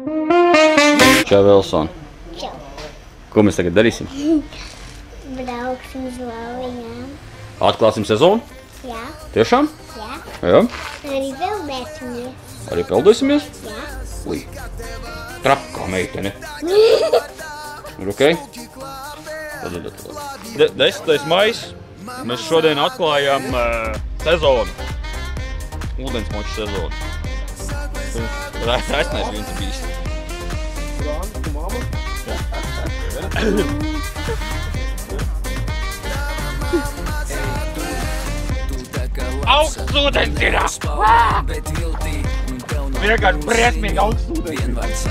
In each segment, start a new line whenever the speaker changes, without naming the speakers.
Čau, Vilson.
Čau.
Ko mēs tagad darīsim?
Brauksim uz Lauvijām.
Atklāsim sezonu?
Jā.
Tiešām?
Jā.
Jā.
Arī peldēsimies.
Arī peldēsimies?
Jā.
Lī. Traka meitene. Ir ok? 10. maijs. Mēs šodien atklājām sezonu. Ūdensmoču sezonu. Raisnais viens bijis. Augsts ūdens ir! Vienkārši briesmīgi augsts ūdens.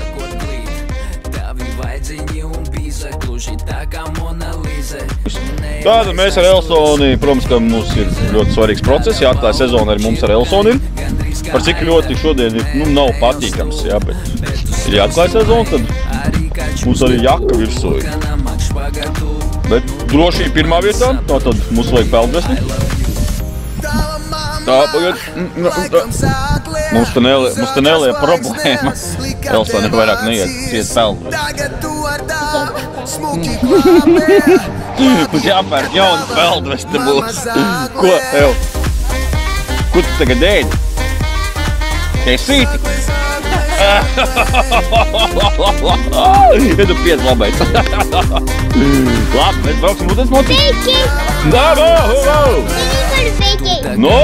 Tātad mēs ar Elsoni, protams, ka mums ir ļoti svarīgs process, jāatklāja sezona arī mums ar Elsoni. Par cik ļoti šodien ir, nav patīkams, jā, bet ir jāatklāja sezona, tad mums arī jaka virsū ir. Bet drošība pirmā vietā, tātad mums vajag peldvesti. Tā, pagad. Mums te neliek problēma. Elsoni vairāk neiet ciet peldvesti. Mums jāpērk jauna peldveste būs. Ko, Ev? Ko tu tagad ēdi? Keisīti? Ja tu piec labais. Labi, mēs brauksim ūdensmocī.
Beigi!
Dāvā, hurā! No?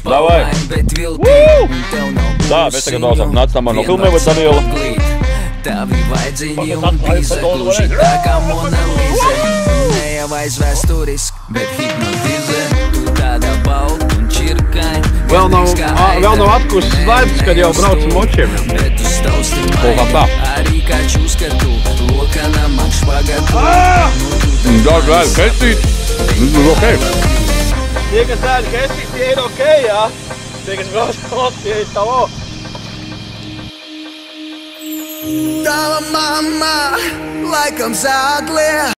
Davai! Tā, mēs tagad braucam. Nāc tam ar no filmēm, vai Daniela?
Tavi vaidziņi un pīze gluži tā kā Mona Lise. Ne jau aizvēsturisk, bet hipnotize. Tu tāda balta un čirkaņa.
Vēl nav atkusis laiks, kad jau braucam močiem.
Bet tu stausti maigi, arī kā čuskatu. Lokana man špagatu.
Daudz vēl keistīt. Ok.
Tie, kas dēļ keistīt, tie ir ok, jā. Tie, kas brauc klāt, tie ir tavo.
Tava mamma laikam zāglē.